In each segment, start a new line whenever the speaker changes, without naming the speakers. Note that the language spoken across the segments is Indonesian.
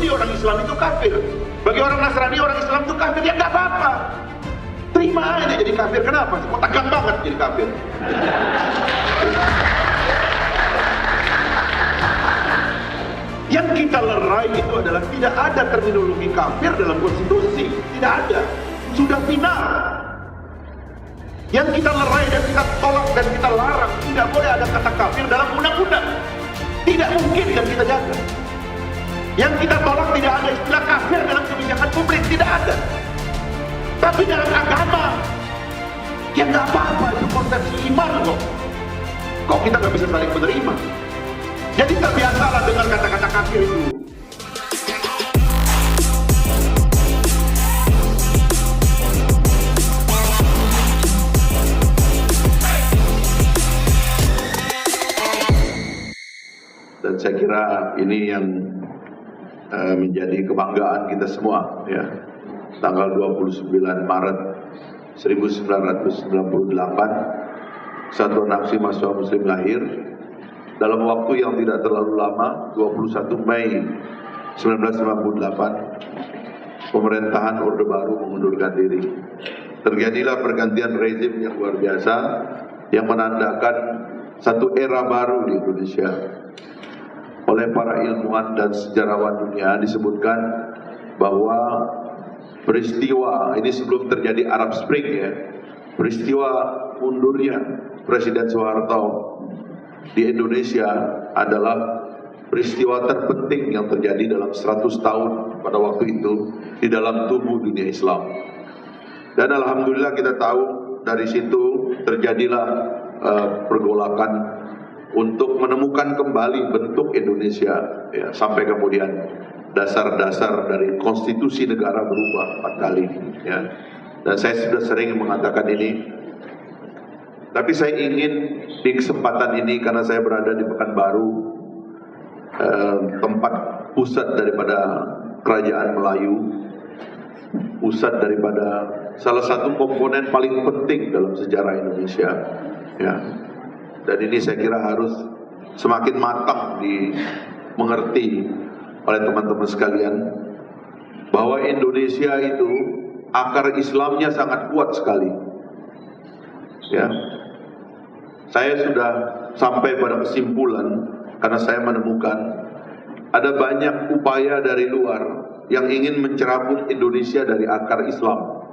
Yahudi orang Islam itu kafir, bagi orang Nasrani orang Islam itu kafir, ya nggak apa-apa. Terima aja jadi kafir. Kenapa? Kok tegang banget jadi kafir? Yang kita lerai itu adalah tidak ada terminologi kafir dalam konstitusi, tidak ada, sudah final. Yang kita lerai dan kita tolak dan kita larang, tidak boleh ada kata kafir dalam undang-undang, tidak mungkin dan kita jaga. Yang kita tolak tidak ada istilah kafir dalam kebijakan publik, tidak ada. Tapi dalam agama, ya nggak apa-apa, itu konsepsi iman kok. Kok kita nggak bisa saling menerima? Jadi terbiasalah dengan kata-kata kafir itu. Dan saya kira ini yang menjadi kebanggaan kita semua, ya. Tanggal 29 Maret 1998, Satuan Aksi Mahasiswa Muslim lahir. Dalam waktu yang tidak terlalu lama, 21 Mei 1958, pemerintahan Orde Baru mengundurkan diri. Terjadilah pergantian rezim yang luar biasa, yang menandakan satu era baru di Indonesia. Oleh para ilmuwan dan sejarawan dunia disebutkan bahwa peristiwa ini sebelum terjadi Arab Spring, ya, peristiwa mundurnya Presiden Soeharto di Indonesia adalah peristiwa terpenting yang terjadi dalam 100 tahun pada waktu itu di dalam tubuh dunia Islam. Dan alhamdulillah kita tahu dari situ terjadilah pergolakan untuk menemukan kembali bentuk Indonesia, ya, sampai kemudian dasar-dasar dari konstitusi negara berubah 4 kali, ya. Dan saya sudah sering mengatakan ini. Tapi saya ingin di kesempatan ini, karena saya berada di Pekanbaru, tempat pusat daripada kerajaan Melayu, pusat daripada salah satu komponen paling penting dalam sejarah Indonesia, ya. Dan ini saya kira harus semakin matang dimengerti oleh teman-teman sekalian, bahwa Indonesia itu akar Islamnya sangat kuat sekali, ya. Saya sudah sampai pada kesimpulan karena saya menemukan ada banyak upaya dari luar yang ingin mencerabut Indonesia dari akar Islam.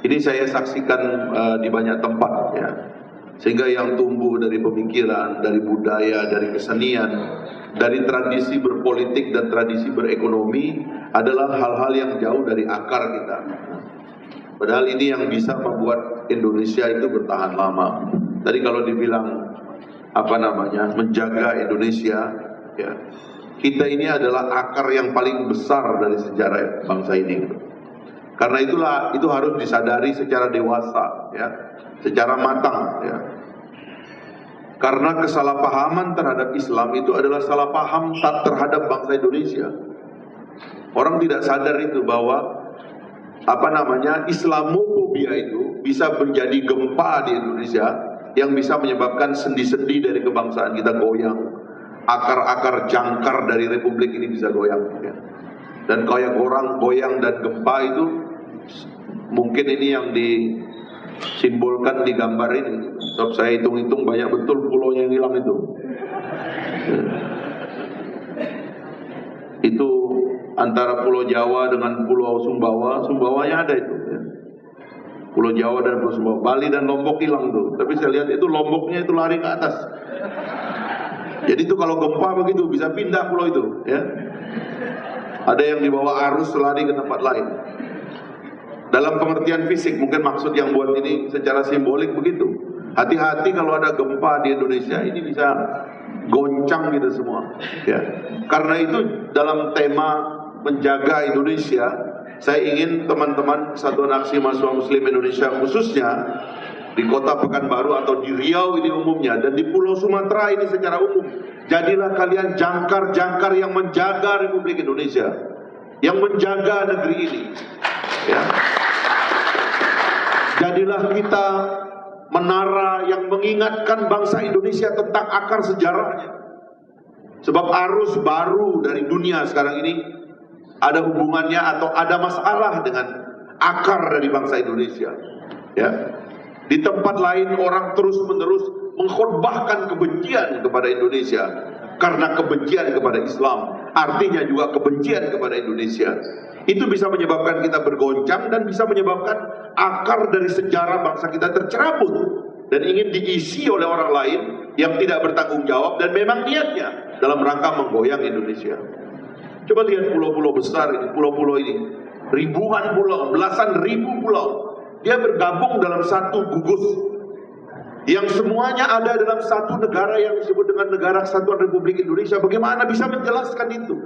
Ini saya saksikan di banyak tempat, ya. Sehingga yang tumbuh dari pemikiran, dari budaya, dari kesenian, dari tradisi berpolitik dan tradisi berekonomi adalah hal-hal yang jauh dari akar kita. Padahal ini yang bisa membuat Indonesia itu bertahan lama. Tadi kalau dibilang menjaga Indonesia, ya, kita ini adalah akar yang paling besar dari sejarah bangsa ini. Karena itulah itu harus disadari secara dewasa, ya, secara matang, ya. Karena kesalahpahaman terhadap Islam itu adalah salah paham terhadap bangsa Indonesia. Orang tidak sadar itu bahwa Islamofobia itu bisa menjadi gempa di Indonesia yang bisa menyebabkan sendi-sendi dari kebangsaan kita goyang, akar-akar jangkar dari republik ini bisa goyang, ya. Dan kayak orang goyang dan gempa itu mungkin ini yang disimbolkan di gambar ini. Sebab saya hitung-hitung banyak betul pulaunya yang hilang itu. Itu antara Pulau Jawa dengan Pulau Sumbawa, Sumbawanya ada itu, ya. Pulau Jawa dan Pulau Sumbawa, Bali dan Lombok hilang tuh. Tapi saya lihat itu Lomboknya itu lari ke atas. Jadi itu kalau gempa begitu bisa pindah pulau itu, ya. Ada yang dibawa arus lari ke tempat lain. Dalam pengertian fisik mungkin maksud yang buat ini secara simbolik begitu. Hati-hati kalau ada gempa di Indonesia, ini bisa goncang gitu semua, ya. Karena itu dalam tema menjaga Indonesia, saya ingin teman-teman Satuan Aksi Mahasiswa Muslim Indonesia khususnya di Kota Pekanbaru atau di Riau ini umumnya, dan di Pulau Sumatera ini secara umum, jadilah kalian jangkar-jangkar yang menjaga Republik Indonesia, yang menjaga negeri ini, ya. Jadilah kita menara yang mengingatkan bangsa Indonesia tentang akar sejarahnya. Sebab arus baru dari dunia sekarang ini ada hubungannya atau ada masalah dengan akar dari bangsa Indonesia. Ya. Di tempat lain orang terus-menerus mengkhotbahkan kebencian kepada Indonesia karena kebencian kepada Islam, artinya juga kebencian kepada Indonesia. Itu bisa menyebabkan kita bergoncang dan bisa menyebabkan akar dari sejarah bangsa kita tercerabut dan ingin diisi oleh orang lain yang tidak bertanggung jawab dan memang niatnya dalam rangka menggoyang Indonesia. Coba lihat pulau-pulau besar ini, pulau-pulau ini, ribuan pulau, belasan ribu pulau, dia bergabung dalam satu gugus yang semuanya ada dalam satu negara yang disebut dengan Negara Kesatuan Republik Indonesia. Bagaimana bisa menjelaskan itu?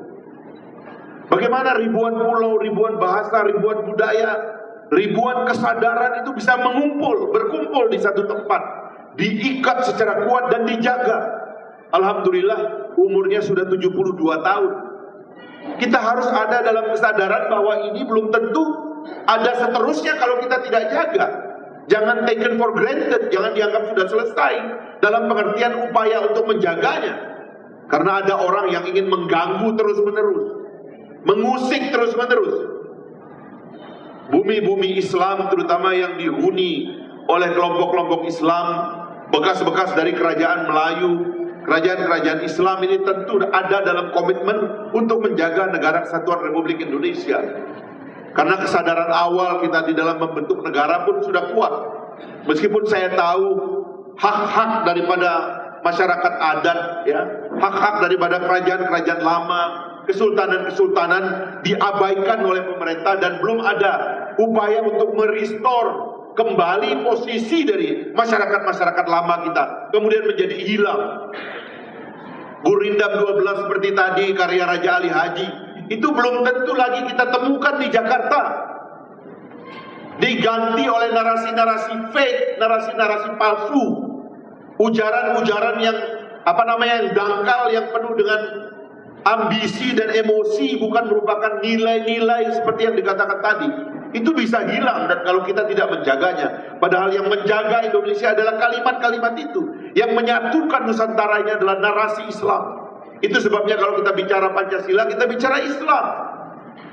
Bagaimana ribuan pulau, ribuan bahasa, ribuan budaya, ribuan kesadaran itu bisa berkumpul di satu tempat, diikat secara kuat dan dijaga. Alhamdulillah umurnya sudah 72 tahun. Kita harus ada dalam kesadaran bahwa ini belum tentu ada seterusnya kalau kita tidak jaga. Jangan taken for granted, jangan dianggap sudah selesai dalam pengertian upaya untuk menjaganya. Karena ada orang yang ingin mengganggu terus-menerus, mengusik terus-menerus. Bumi-bumi Islam terutama yang dihuni oleh kelompok-kelompok Islam, bekas-bekas dari kerajaan Melayu, kerajaan-kerajaan Islam ini tentu ada dalam komitmen untuk menjaga Negara Kesatuan Republik Indonesia. Karena kesadaran awal kita di dalam membentuk negara pun sudah kuat. Meskipun saya tahu hak-hak daripada masyarakat adat, ya, hak-hak daripada kerajaan-kerajaan lama, kesultanan-kesultanan diabaikan oleh pemerintah dan belum ada upaya untuk merestore kembali posisi dari masyarakat-masyarakat lama kita, kemudian menjadi hilang. Gurindam 12 seperti tadi, karya Raja Ali Haji, itu belum tentu lagi kita temukan di Jakarta. Diganti oleh narasi-narasi fake, narasi-narasi palsu, ujaran-ujaran yang yang dangkal, yang penuh dengan ambisi dan emosi, bukan merupakan nilai-nilai seperti yang dikatakan tadi. Itu bisa hilang dan kalau kita tidak menjaganya. Padahal yang menjaga Indonesia adalah kalimat-kalimat itu. Yang menyatukan Nusantara ini adalah narasi Islam. Itu sebabnya kalau kita bicara Pancasila, kita bicara Islam.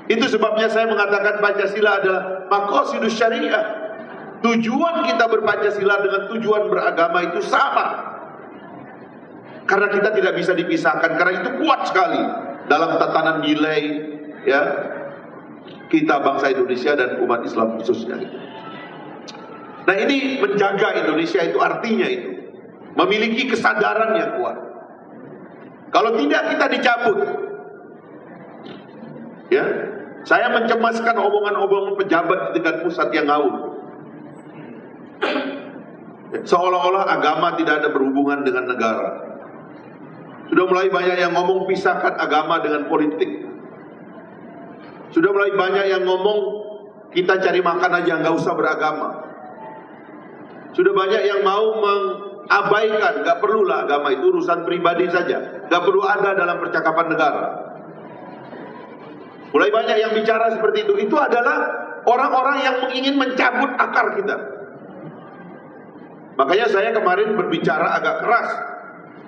Itu sebabnya saya mengatakan Pancasila adalah maqasidus syariah. Tujuan kita berpancasila dengan tujuan beragama itu sama. Karena kita tidak bisa dipisahkan, karena itu kuat sekali dalam tatanan nilai, ya, kita bangsa Indonesia dan umat Islam khususnya. Nah, ini menjaga Indonesia itu artinya itu memiliki kesadaran yang kuat. Kalau tidak kita dicabut. Ya, saya mencemaskan omongan-omongan pejabat di tingkat pusat yang ngawur. Seolah-olah agama tidak ada berhubungan dengan negara. Sudah mulai banyak yang ngomong pisahkan agama dengan politik. Sudah mulai banyak yang ngomong kita cari makan aja, nggak usah beragama. Sudah banyak yang mau mengabaikan, nggak perlulah agama itu urusan pribadi saja, nggak perlu ada dalam percakapan negara. Mulai banyak yang bicara seperti itu. Itu adalah orang-orang yang ingin mencabut akar kita. Makanya saya kemarin berbicara agak keras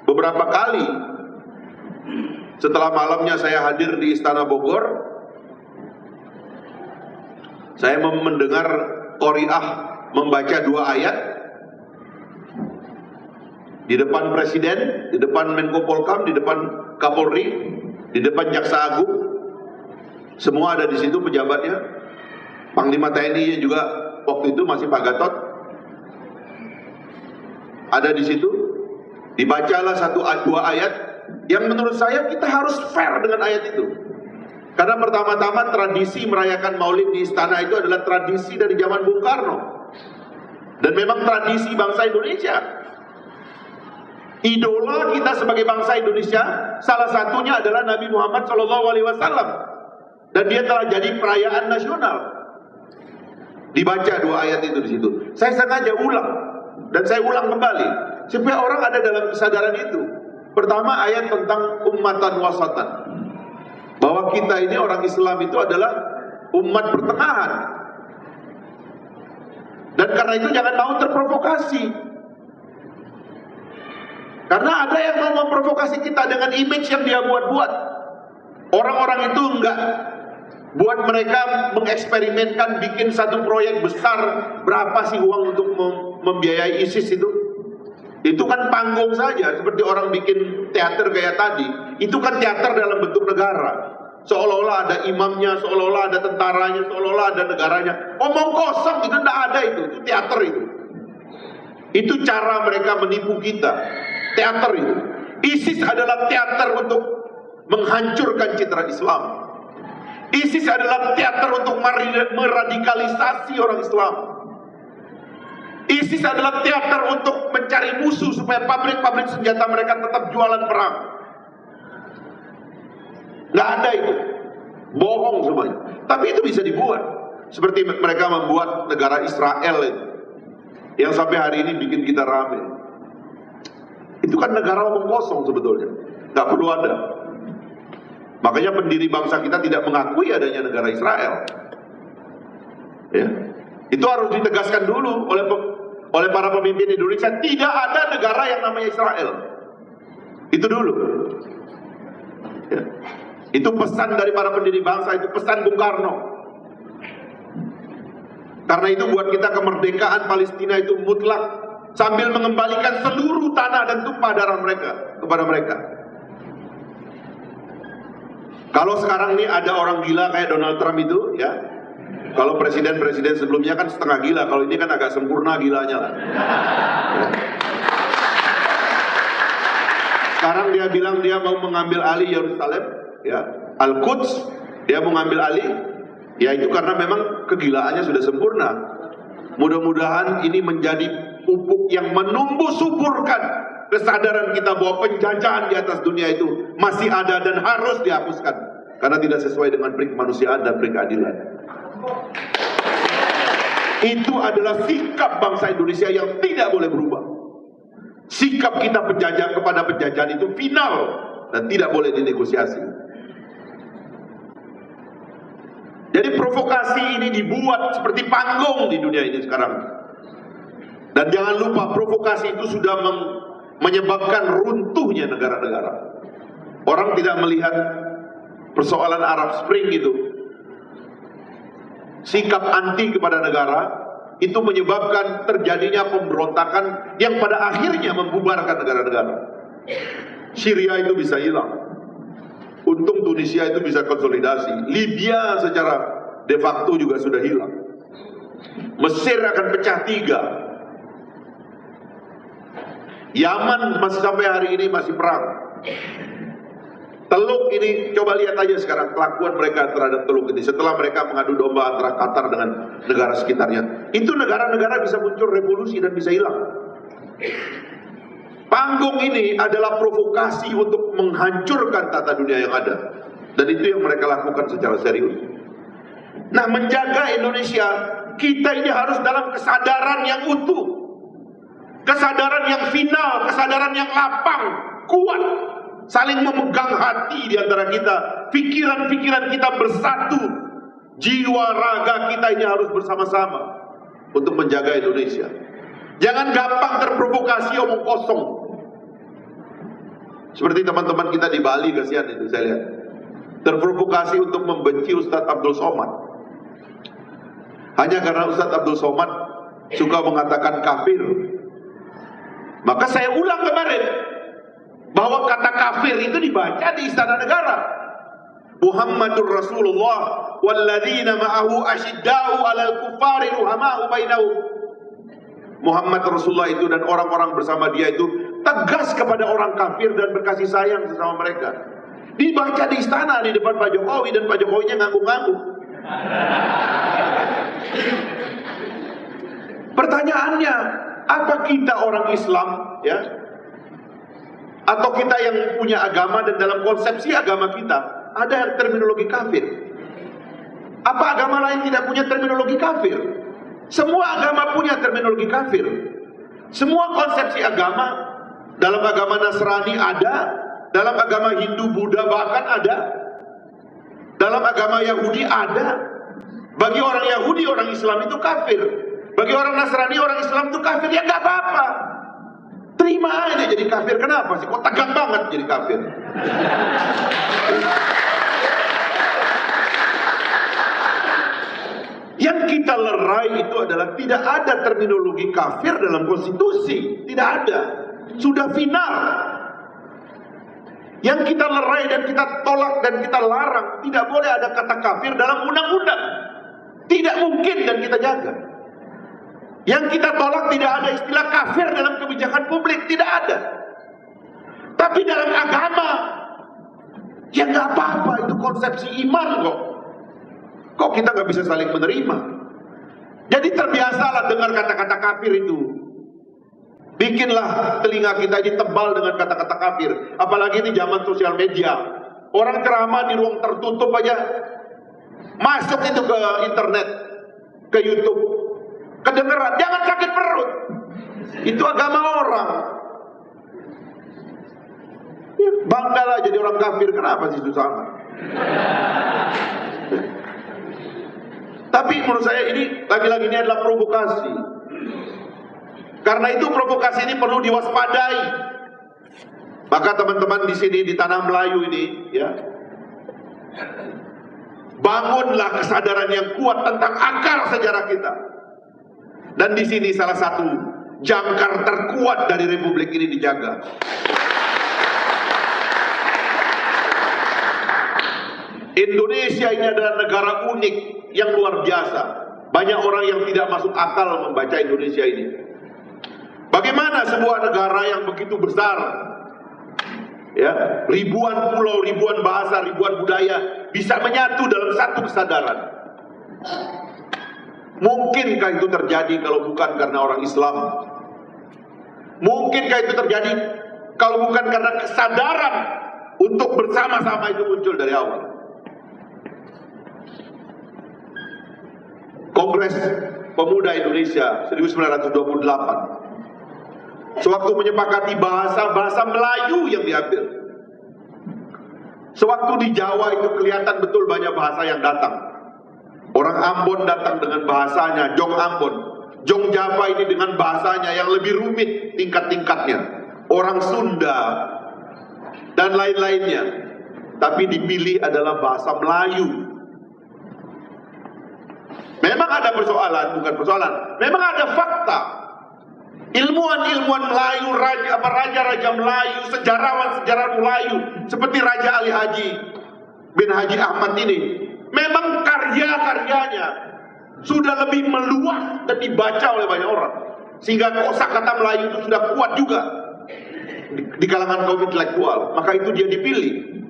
beberapa kali. Setelah malamnya saya hadir di Istana Bogor, saya mendengar qori'ah membaca 2 ayat di depan Presiden, di depan Menko Polkam, di depan Kapolri, di depan Jaksa Agung. Semua ada di situ pejabatnya. Panglima TNI juga waktu itu masih Pak Gatot ada di situ. Dibacalah 1-2 ayat yang menurut saya kita harus fair dengan ayat itu. Karena pertama-tama tradisi merayakan Maulid di istana itu adalah tradisi dari zaman Bung Karno. Dan memang tradisi bangsa Indonesia. Idola kita sebagai bangsa Indonesia salah satunya adalah Nabi Muhammad SAW. Dan dia telah jadi perayaan nasional. Dibaca 2 ayat itu di situ. Saya sengaja ulang dan saya ulang kembali supaya orang ada dalam kesadaran itu. Pertama, ayat tentang ummatan wasatan, bahwa kita ini orang Islam itu adalah umat pertengahan. Dan karena itu jangan mau terprovokasi. Karena ada yang mau memprovokasi kita dengan image yang dia buat-buat. Orang-orang itu enggak buat mereka mengeksperimenkan bikin satu proyek besar, berapa sih uang untuk membiayai ISIS itu? Itu kan panggung saja, seperti orang bikin teater kayak tadi. Itu kan teater dalam bentuk negara. Seolah-olah ada imamnya, seolah-olah ada tentaranya, seolah-olah ada negaranya. Omong kosong, itu tidak ada itu teater itu. Itu cara mereka menipu kita. Teater itu. ISIS adalah teater untuk menghancurkan citra Islam. ISIS adalah teater untuk meradikalisasi orang Islam. ISIS adalah teater untuk mencari musuh supaya pabrik-pabrik senjata mereka tetap jualan perang. Nggak ada itu. Bohong semuanya. Tapi itu bisa dibuat. Seperti mereka membuat negara Israel itu, yang sampai hari ini bikin kita rame. Itu kan negara omong kosong sebetulnya, nggak perlu ada. Makanya pendiri bangsa kita tidak mengakui adanya negara Israel. Ya, itu harus ditegaskan dulu oleh para pemimpin Indonesia. Tidak ada negara yang namanya Israel. Itu dulu. Ya. Itu pesan dari para pendiri bangsa, itu pesan Bung Karno. Karena itu buat kita kemerdekaan Palestina itu mutlak, sambil mengembalikan seluruh tanah dan tumpah darah mereka kepada mereka. Kalau sekarang ini ada orang gila kayak Donald Trump itu, ya. Kalau presiden-presiden sebelumnya kan setengah gila, kalau ini kan agak sempurna gilanya lah. Ya. Sekarang dia bilang dia mau mengambil alih Yerusalem, ya, Al-Quds, dia mau mengambil alih. Ya itu karena memang kegilaannya sudah sempurna. Mudah-mudahan ini menjadi pupuk yang menumbuh suburkan kesadaran kita bahwa penjajahan di atas dunia itu masih ada dan harus dihapuskan karena tidak sesuai dengan prinsip kemanusiaan dan prinsip keadilan. Itu adalah sikap bangsa Indonesia yang tidak boleh berubah. Sikap kita penjajah kepada penjajahan itu final dan tidak boleh dinegosiasi. Jadi provokasi ini dibuat seperti panggung di dunia ini sekarang. Dan jangan lupa provokasi itu sudah menyebabkan runtuhnya negara-negara. Orang tidak melihat persoalan Arab Spring itu. Sikap anti kepada negara itu menyebabkan terjadinya pemberontakan yang pada akhirnya membubarkan negara-negara. Syria itu bisa hilang. Untung Tunisia itu bisa konsolidasi. Libya secara de facto juga sudah hilang. Mesir akan pecah 3. Yaman masih sampai hari ini masih perang. Teluk ini, coba lihat aja sekarang kelakuan mereka terhadap Teluk ini. Setelah mereka mengadu domba antara Qatar dengan negara sekitarnya, itu negara-negara bisa muncul revolusi dan bisa hilang. Panggung ini adalah provokasi untuk menghancurkan tata dunia yang ada. Dan itu yang mereka lakukan secara serius. Nah, menjaga Indonesia, kita ini harus dalam kesadaran yang utuh, kesadaran yang final, kesadaran yang lapang, kuat, saling memegang hati di antara kita, pikiran-pikiran kita bersatu, jiwa raga kita ini harus bersama-sama untuk menjaga Indonesia. Jangan gampang terprovokasi omong kosong. Seperti teman-teman kita di Bali, kasihan itu saya lihat, terprovokasi untuk membenci Ustadz Abdul Somad. Hanya karena Ustadz Abdul Somad suka mengatakan kafir. Maka saya ulang kemarin bahwa kata kafir itu dibaca di Istana Negara. Muhammadur Rasulullah walladzina ma'ahu asyidda'u 'alal kuffari ruhama'u bainahum. Muhammad Rasulullah itu dan orang-orang bersama dia itu tegas kepada orang kafir dan berkasih sayang sesama mereka. Dibaca di istana di depan Pak Jokowi, dan Pak Jokowinya ngangguk-ngangguk. Pertanyaannya, apa kita orang Islam, ya, atau kita yang punya agama dan dalam konsepsi agama kita ada terminologi kafir? Apa agama lain tidak punya terminologi kafir? Semua agama punya terminologi kafir. Semua konsepsi agama, dalam agama Nasrani ada, dalam agama Hindu, Buddha bahkan ada, dalam agama Yahudi ada. Bagi orang Yahudi, orang Islam itu kafir. Bagi orang Nasrani, orang Islam itu kafir. Ya nggak apa-apa. Terima aja jadi kafir. Kenapa sih? Kok tegang banget jadi kafir? Yang kita lerai itu adalah tidak ada terminologi kafir dalam konstitusi. Tidak ada. Sudah final. Yang kita lerai dan kita tolak dan kita larang, tidak boleh ada kata kafir dalam undang-undang. Tidak mungkin dan kita jaga. Yang kita tolak tidak ada istilah kafir dalam kebijakan publik, tidak ada. Tapi dalam agama, ya nggak apa-apa, itu konsepsi iman kok. Kok kita nggak bisa saling menerima? Jadi terbiasalah dengar kata-kata kafir itu. Bikinlah telinga kita ini tebal dengan kata-kata kafir. Apalagi di zaman sosial media. Orang ceramah di ruang tertutup aja masuk itu ke internet, ke YouTube. Kedengeran, jangan sakit perut. Itu agama orang. Banggalah jadi orang kafir. Kenapa sih susah amat? Tapi menurut saya ini lagi-lagi ini adalah provokasi. Karena itu provokasi ini perlu diwaspadai. Maka teman-teman di sini di tanah Melayu ini, ya, bangunlah kesadaran yang kuat tentang akar sejarah kita. Dan di sini salah satu jangkar terkuat dari republik ini dijaga. Indonesia ini adalah negara unik yang luar biasa. Banyak orang yang tidak masuk akal membaca Indonesia ini. Bagaimana sebuah negara yang begitu besar, ya, ribuan pulau, ribuan bahasa, ribuan budaya bisa menyatu dalam satu kesadaran? Mungkinkah itu terjadi kalau bukan karena orang Islam? Mungkinkah itu terjadi kalau bukan karena kesadaran untuk bersama-sama itu muncul dari awal? Kongres Pemuda Indonesia 1928 sewaktu menyepakati bahasa Melayu yang diambil. Sewaktu di Jawa itu kelihatan betul banyak bahasa yang datang. Orang Ambon datang dengan bahasanya, Jong Ambon. Jong Java ini dengan bahasanya yang lebih rumit tingkat-tingkatnya. Orang Sunda dan lain-lainnya. Tapi dipilih adalah bahasa Melayu. Memang ada persoalan, bukan persoalan. Memang ada fakta. Ilmuwan-ilmuwan Melayu, raja-raja Melayu, sejarawan-sejarawan Melayu seperti Raja Ali Haji bin Haji Ahmad ini, memang karya-karyanya sudah lebih meluas dan dibaca oleh banyak orang, sehingga kosakata Melayu itu sudah kuat juga di kalangan kaum intelektual. Maka itu dia dipilih.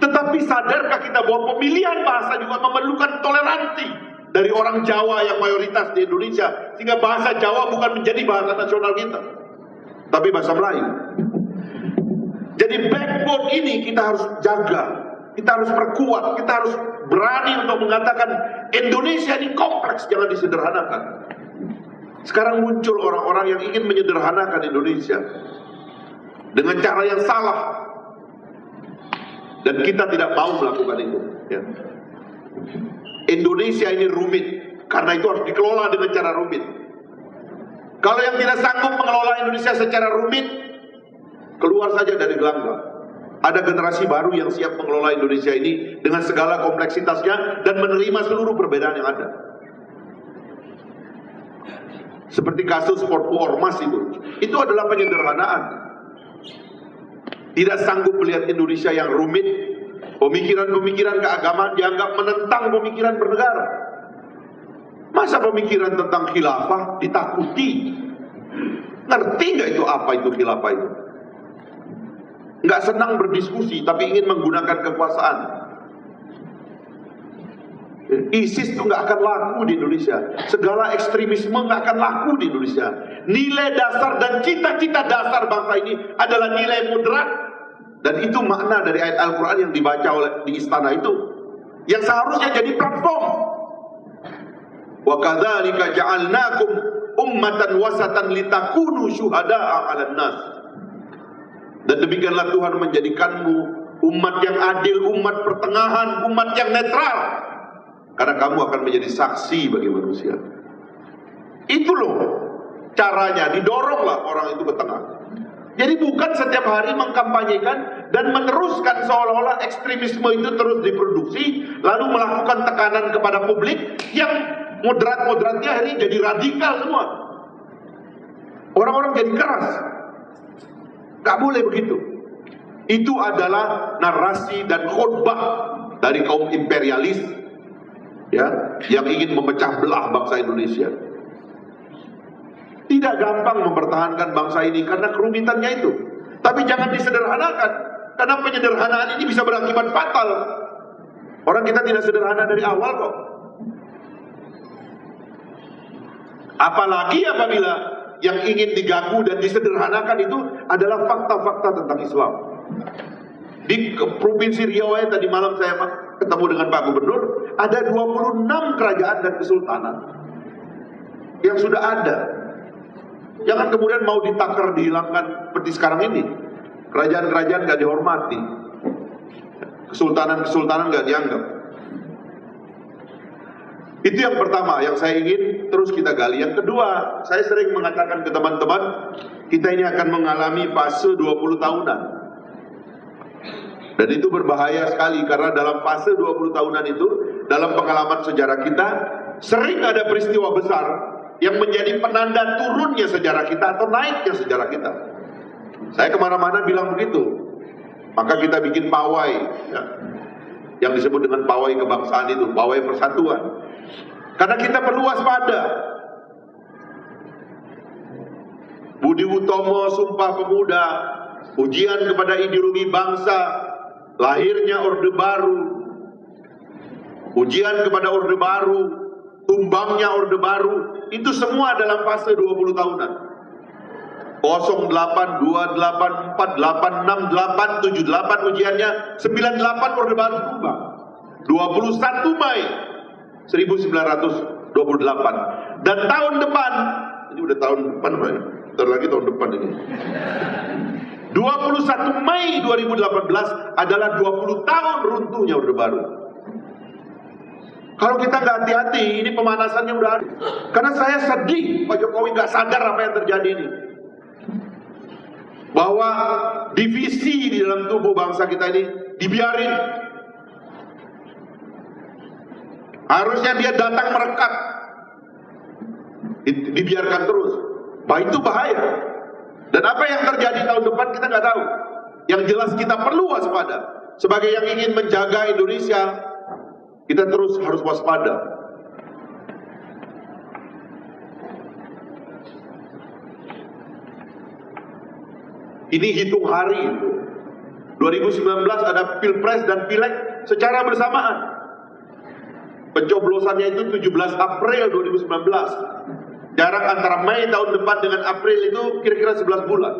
Tetapi sadarkah kita bahwa pemilihan bahasa juga memerlukan toleransi dari orang Jawa yang mayoritas di Indonesia, sehingga bahasa Jawa bukan menjadi bahasa nasional kita, tapi bahasa Melayu. Jadi backbone ini kita harus jaga, kita harus perkuat, kita harus berani untuk mengatakan Indonesia ini kompleks, jangan disederhanakan. Sekarang muncul orang-orang yang ingin menyederhanakan Indonesia dengan cara yang salah, dan kita tidak mau melakukan itu, ya. Indonesia ini rumit, karena itu harus dikelola dengan cara rumit. Kalau yang tidak sanggup mengelola Indonesia secara rumit, keluar saja dari gelanggang. Ada generasi baru yang siap mengelola Indonesia ini dengan segala kompleksitasnya dan menerima seluruh perbedaan yang ada. Seperti kasus Porpu Ormas itu adalah penyederhanaan. Tidak sanggup melihat Indonesia yang rumit. Pemikiran-pemikiran keagamaan dianggap menentang pemikiran bernegara. Masa pemikiran tentang khilafah ditakuti? Ngerti nggak itu apa itu khilafah itu? Nggak senang berdiskusi, tapi ingin menggunakan kekuasaan. ISIS itu nggak akan laku di Indonesia. Segala ekstremisme nggak akan laku di Indonesia. Nilai dasar dan cita-cita dasar bangsa ini adalah nilai moderat. Dan itu makna dari ayat Al-Quran yang dibaca oleh di istana itu, yang seharusnya jadi platform. Wa kadzalika ja'alnakum ummatan wasatan litakunu syuhada'a 'alan nas. Dan demikianlah Tuhan menjadikanmu umat yang adil, umat pertengahan, umat yang netral, karena kamu akan menjadi saksi bagi manusia. Itu loh caranya, didoronglah orang itu ke tengah. Jadi bukan setiap hari mengkampanyekan dan meneruskan seolah-olah ekstremisme itu terus diproduksi, lalu melakukan tekanan kepada publik yang moderat-moderatnya hari jadi radikal semua. Orang-orang jadi keras. Gak boleh begitu. Itu adalah narasi dan khotbah dari kaum imperialis, ya, yang ingin memecah belah bangsa Indonesia. Tidak gampang mempertahankan bangsa ini karena kerumitannya itu. Tapi jangan disederhanakan, karena penyederhanaan ini bisa berakibat fatal. Orang kita tidak sederhana dari awal kok. Apalagi apabila yang ingin diganggu dan disederhanakan itu adalah fakta-fakta tentang Islam. Di Provinsi Riau tadi malam saya ketemu dengan Pak Gubernur, ada 26 kerajaan dan kesultanan yang sudah ada. Jangan kemudian mau ditakar, dihilangkan seperti sekarang ini. Kerajaan-kerajaan gak dihormati, kesultanan-kesultanan gak dianggap. Itu yang pertama yang saya ingin terus kita gali. Yang kedua, saya sering mengatakan ke teman-teman, kita ini akan mengalami fase 20 tahunan. Dan itu berbahaya sekali, karena dalam fase 20 tahunan itu, dalam pengalaman sejarah kita, sering ada peristiwa besar yang menjadi penanda turunnya sejarah kita atau naiknya sejarah kita. Saya kemana-mana bilang begitu. Maka kita bikin pawai, ya, yang disebut dengan pawai kebangsaan itu, pawai persatuan. Karena kita perlu waspada. Budi Utomo, Sumpah Pemuda, ujian kepada ideologi bangsa, lahirnya Orde Baru, ujian kepada Orde Baru, tumbangnya Orde Baru, itu semua dalam fase 20 tahunan. 08, 28, 48, 68, 78 ujiannya, 98 Orde Baru tumbang. 21 Mei 1928. Dan tahun depan, ini udah tahun depan, bentar lagi tahun depan ini. 21 Mei 2018 adalah 20 tahun runtuhnya Orde Baru. Kalau kita nggak hati-hati, ini pemanasannya udah ada. Karena saya sedih Pak Jokowi nggak sadar apa yang terjadi ini. Bahwa divisi di dalam tubuh bangsa kita ini dibiarin. Harusnya dia datang merekat, dibiarkan terus. Bah, itu bahaya. Dan apa yang terjadi tahun depan kita nggak tahu. Yang jelas kita perlu waspada. Sebagai yang ingin menjaga Indonesia, kita terus harus waspada. Ini hitung hari. 2019 ada Pilpres dan Pileg secara bersamaan. Pencoblosannya itu 17 April 2019. Jarak antara Mei tahun depan dengan April itu kira-kira 11 bulan.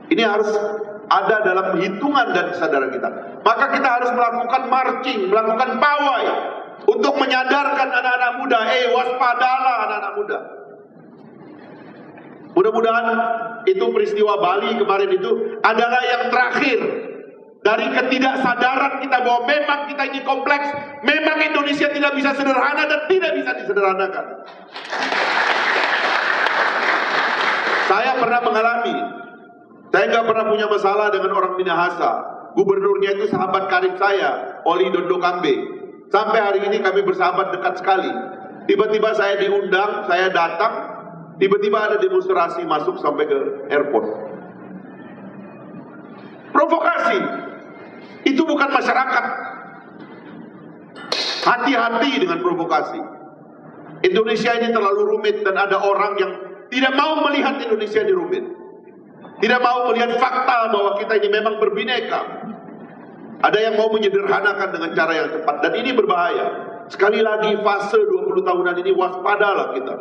Ini harus ada dalam hitungan dan kesadaran kita. Maka kita harus melakukan marching, melakukan pawai untuk menyadarkan anak-anak muda, waspadalah anak-anak muda. Mudah-mudahan itu peristiwa Bali kemarin itu adalah yang terakhir dari ketidaksadaran kita bahwa memang kita ini kompleks, memang Indonesia tidak bisa sederhana dan tidak bisa disederhanakan. Saya pernah mengalami, saya nggak pernah punya masalah dengan orang Minahasa. Gubernurnya itu sahabat karib saya, Oli Dondo Kambe. Sampai hari ini kami bersahabat dekat sekali. Tiba-tiba saya diundang, saya datang, tiba-tiba ada demonstrasi masuk sampai ke airport. Provokasi. Itu bukan masyarakat. Hati-hati dengan provokasi. Indonesia ini terlalu rumit dan ada orang yang tidak mau melihat Indonesia ini rumit. Tidak mau melihat fakta bahwa kita ini memang berbineka. Ada yang mau menyederhanakan dengan cara yang tepat dan ini berbahaya. Sekali lagi fase 20 tahunan ini waspadalah kita.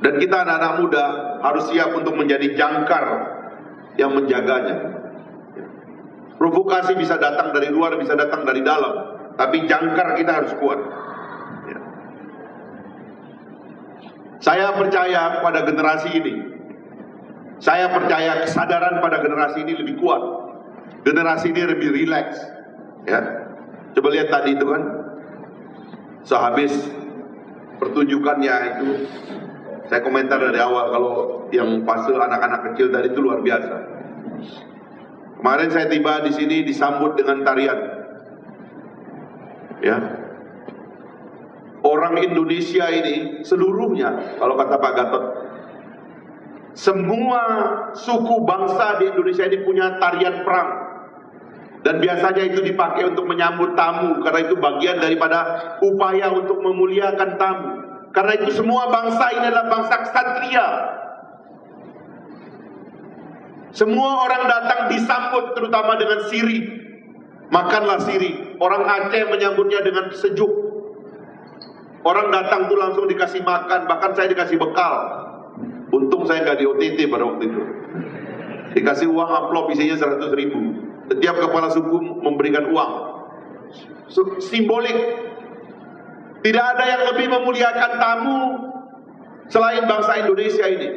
Dan kita anak-anak muda harus siap untuk menjadi jangkar yang menjaganya. Provokasi bisa datang dari luar, bisa datang dari dalam, tapi jangkar kita harus kuat. Saya percaya pada generasi ini. Saya percaya kesadaran pada generasi ini lebih kuat. Generasi ini lebih rileks. Ya, coba lihat tadi itu kan, sehabis pertunjukannya itu Saya komentar dari awal, kalau yang fase anak-anak kecil tadi itu luar biasa. Kemarin saya tiba di sini disambut dengan tarian. Ya. Orang Indonesia ini seluruhnya, kalau kata Pak Gatot, semua suku bangsa di Indonesia ini punya tarian perang. Dan biasanya itu dipakai untuk menyambut tamu, karena itu bagian daripada upaya untuk memuliakan tamu. Karena itu semua bangsa ini adalah bangsa ksatria. Semua orang datang disambut terutama dengan sirih. Makanlah sirih. Orang Aceh menyambutnya dengan sejuk. Orang datang tuh langsung dikasih makan, bahkan saya dikasih bekal. Untung saya nggak di OTT pada waktu itu. Dikasih uang amplop isinya 100.000. Setiap kepala suku memberikan uang. Simbolik. Tidak ada yang lebih memuliakan tamu selain bangsa Indonesia ini.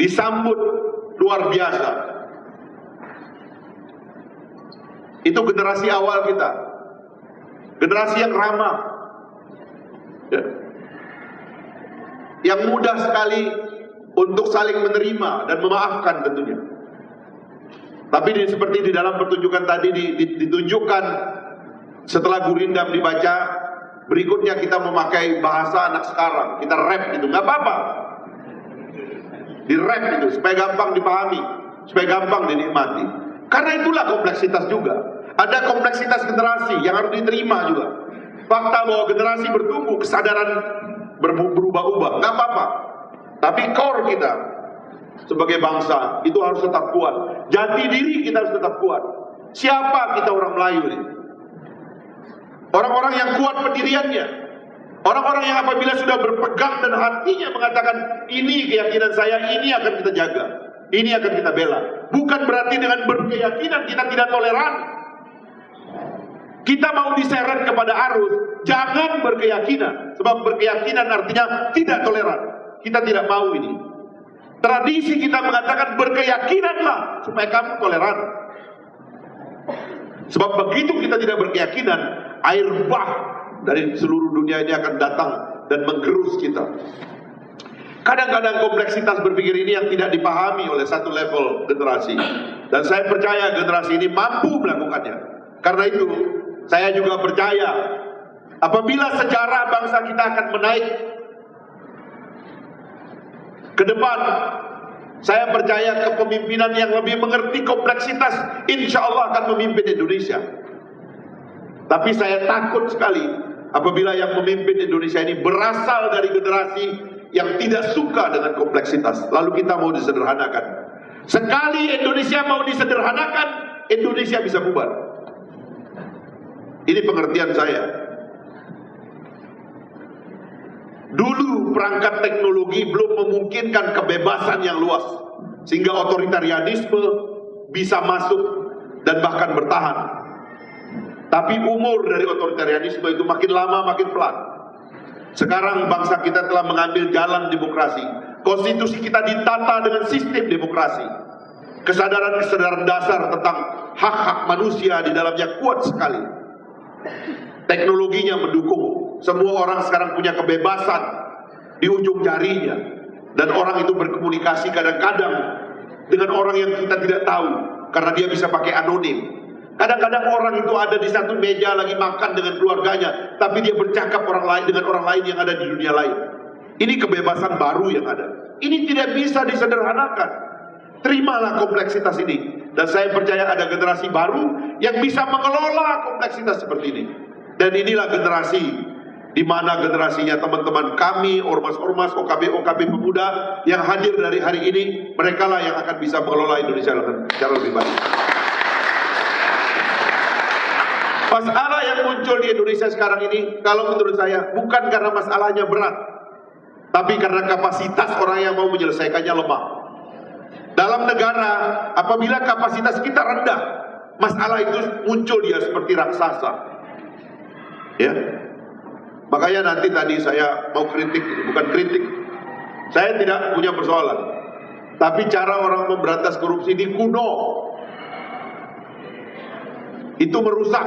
Disambut luar biasa. Itu generasi awal kita. Generasi yang ramah. Ya. Yang mudah sekali untuk saling menerima dan memaafkan tentunya. Tapi seperti di dalam pertunjukan tadi ditunjukkan, setelah gurindam dibaca, berikutnya kita memakai bahasa anak sekarang. Kita rap gitu, nggak apa-apa. Di rap itu supaya gampang dipahami, supaya gampang dinikmati. Karena itulah kompleksitas juga. Ada kompleksitas generasi yang harus diterima juga. Fakta bahwa generasi bertumbuh, kesadaran berubah-ubah, nggak apa-apa. Tapi core kita sebagai bangsa itu harus tetap kuat. Jati diri kita harus tetap kuat. Siapa kita orang Melayu ini? Orang-orang yang kuat pendiriannya. Orang-orang yang apabila sudah berpegang dan hatinya mengatakan, ini keyakinan saya, ini akan kita jaga, ini akan kita bela. Bukan berarti dengan berkeyakinan kita tidak toleran. Kita mau diseret kepada arus, jangan berkeyakinan. Sebab berkeyakinan artinya tidak toleran. Kita tidak mau ini. Tradisi kita mengatakan berkeyakinanlah supaya kamu toleran. Sebab begitu kita tidak berkeyakinan, air bah dari seluruh dunia ini akan datang dan menggerus kita. Kadang-kadang kompleksitas berpikir ini yang tidak dipahami oleh satu level generasi. Dan saya percaya generasi ini mampu melakukannya. Karena itu, saya juga percaya apabila sejarah bangsa kita akan menaik ke depan, saya percaya kepemimpinan yang lebih mengerti kompleksitas insya Allah akan memimpin Indonesia. Tapi saya takut sekali apabila yang memimpin Indonesia ini berasal dari generasi yang tidak suka dengan kompleksitas, lalu kita mau disederhanakan. Sekali Indonesia mau disederhanakan, Indonesia bisa bubar. Ini pengertian saya. Dulu perangkat teknologi belum memungkinkan kebebasan yang luas, sehingga otoritarianisme bisa masuk dan bahkan bertahan. Tapi umur dari otoritarianisme itu makin lama makin pelan. Sekarang bangsa kita telah mengambil jalan demokrasi. Konstitusi kita ditata dengan sistem demokrasi. Kesadaran-kesadaran dasar tentang hak-hak manusia di dalamnya kuat sekali. Teknologinya mendukung. Semua orang sekarang punya kebebasan di ujung jarinya. Dan orang itu berkomunikasi kadang-kadang dengan orang yang kita tidak tahu, karena dia bisa pakai anonim. Kadang-kadang orang itu ada di satu meja lagi makan dengan keluarganya, tapi dia bercakap orang lain dengan orang lain yang ada di dunia lain. Ini kebebasan baru yang ada. Ini tidak bisa disederhanakan. Terimalah kompleksitas ini. Dan saya percaya ada generasi baru yang bisa mengelola kompleksitas seperti ini. Dan inilah generasi di mana generasinya teman-teman kami, ormas-ormas, OKB-OKB pemuda yang hadir dari hari ini, mereka lah yang akan bisa mengelola Indonesia secara lebih baik. Masalah yang muncul di Indonesia sekarang ini, kalau menurut saya, bukan karena masalahnya berat, tapi karena kapasitas orang yang mau menyelesaikannya lemah. Dalam negara, apabila kapasitas kita rendah, masalah itu muncul dia seperti raksasa. Ya, makanya nanti tadi saya mau kritik, bukan kritik. Saya tidak punya persoalan, tapi cara orang memberantas korupsi ini kuno. Itu merusak.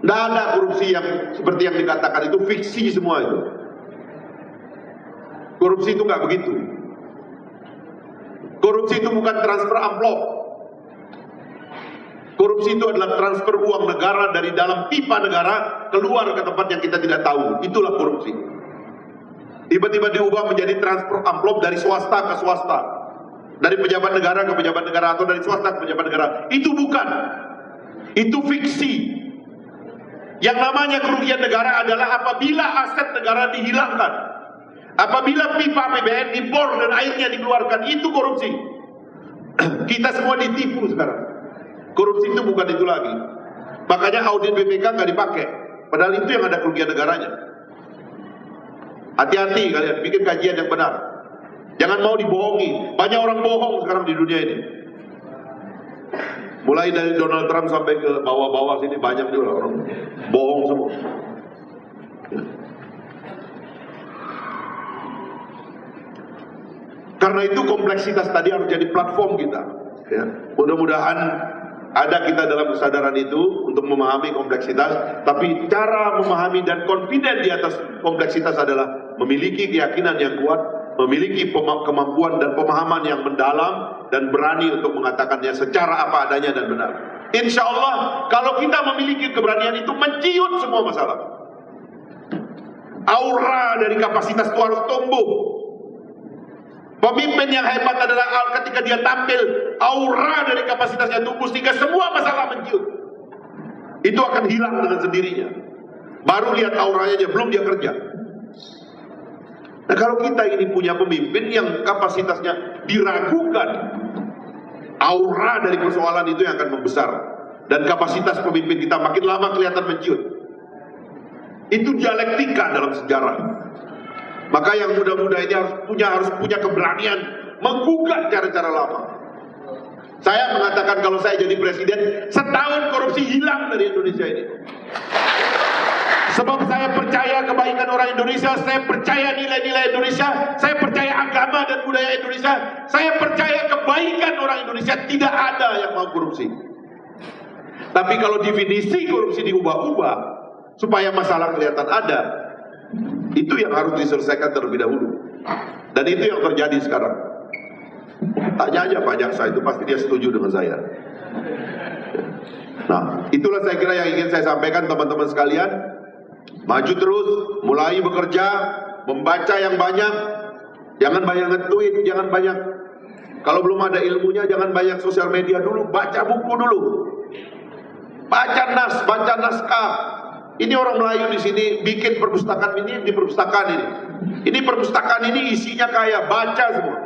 Tidak ada korupsi yang seperti yang dikatakan itu, fiksi semua itu. Korupsi itu nggak begitu. Korupsi itu bukan transfer amplop. Korupsi itu adalah transfer uang negara dari dalam pipa negara keluar ke tempat yang kita tidak tahu. Itulah korupsi. Tiba-tiba diubah menjadi transfer amplop dari swasta ke swasta, dari pejabat negara ke pejabat negara, atau dari swasta ke pejabat negara. Itu bukan. Itu fiksi. Yang namanya kerugian negara adalah apabila aset negara dihilangkan, apabila pipa APBN dibor dan airnya dikeluarkan. Itu korupsi. Kita semua ditipu sekarang. Korupsi itu bukan itu lagi. Makanya audit BPK nggak dipakai. Padahal itu yang ada kerugian negaranya. Hati-hati kalian, bikin kajian yang benar. Jangan mau dibohongi. Banyak orang bohong sekarang di dunia ini. Mulai dari Donald Trump sampai ke bawah-bawah sini banyak juga orang bohong semua. Karena itu kompleksitas tadi harus jadi platform kita. Ya. Mudah-mudahan ada kita dalam kesadaran itu untuk memahami kompleksitas. Tapi cara memahami dan confident di atas kompleksitas adalah memiliki keyakinan yang kuat, memiliki kemampuan dan pemahaman yang mendalam, dan berani untuk mengatakannya secara apa adanya dan benar. Insya Allah kalau kita memiliki keberanian itu, menciut semua masalah. Aura dari kapasitas itu harus tumbuh. Pemimpin yang hebat adalah ketika dia tampil, aura dari kapasitasnya tumbuh sehingga semua masalah menciut. Itu akan hilang dengan sendirinya. Baru lihat auranya aja, belum dia kerja. Nah, kalau kita ini punya pemimpin yang kapasitasnya diragukan, aura dari persoalan itu yang akan membesar, dan kapasitas pemimpin kita makin lama kelihatan menciut. Itu dialektika dalam sejarah. Maka yang muda-muda ini harus punya keberanian menggugat cara-cara lama. Saya mengatakan kalau saya jadi presiden, setahun korupsi hilang dari Indonesia ini. Sebab saya percaya kebaikan orang Indonesia, saya percaya nilai-nilai Indonesia, saya percaya agama dan budaya Indonesia, saya percaya kebaikan orang Indonesia. Tidak ada yang mau korupsi. Tapi kalau definisi korupsi diubah-ubah supaya masalah kelihatan ada, itu yang harus diselesaikan terlebih dahulu. Dan itu yang terjadi sekarang. Tanya aja Pak Jaksa, itu pasti dia setuju dengan saya. Nah, itulah saya kira yang ingin saya sampaikan teman-teman sekalian. Maju terus, mulai bekerja, membaca yang banyak. Jangan banyak nge-tweet, jangan banyak. Kalau belum ada ilmunya, jangan banyak sosial media dulu. Baca buku dulu. Baca naskah. Ini orang Melayu di sini bikin perpustakaan ini di perpustakaan ini. Ini perpustakaan ini isinya kaya, baca semua.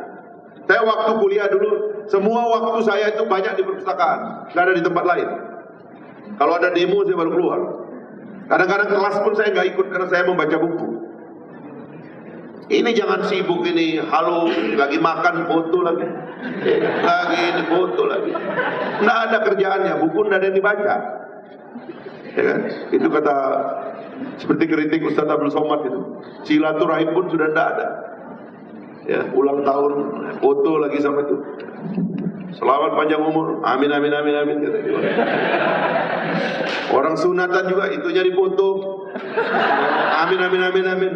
Saya waktu kuliah dulu, semua waktu saya itu banyak di perpustakaan, nggak ada di tempat lain. Kalau ada demo saya baru keluar. Kadang-kadang kelas pun saya nggak ikut karena saya membaca buku. Ini jangan sibuk ini, halo, lagi makan foto lagi, ini foto lagi. Nggak ada kerjaannya, buku nggak ada yang dibaca. Ya kan? Itu kata seperti kritik Ustaz Abdul Somad itu. Silaturahim pun sudah tidak ada. Ya, ulang tahun foto lagi sama itu. Selamat panjang umur, amin amin amin amin. Orang sunatan juga itunya dipoto. Amin amin amin amin.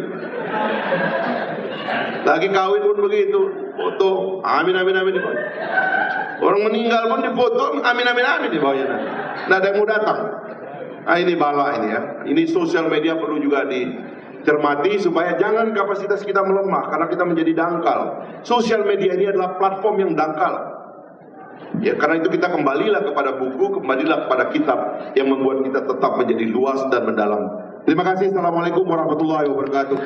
Lagi kawin pun begitu, foto, amin amin amin. Orang meninggal pun dipoto, amin amin amin di bawahnya. Nggak ada yang mau datang. Nah, ini bala ini ya. Ini sosial media perlu juga dicermati supaya jangan kapasitas kita melemah karena kita menjadi dangkal. Sosial media ini adalah platform yang dangkal. Ya, karena itu kita kembalilah kepada buku, kembalilah kepada kitab yang membuat kita tetap menjadi luas dan mendalam. Terima kasih. Assalamualaikum warahmatullahi wabarakatuh.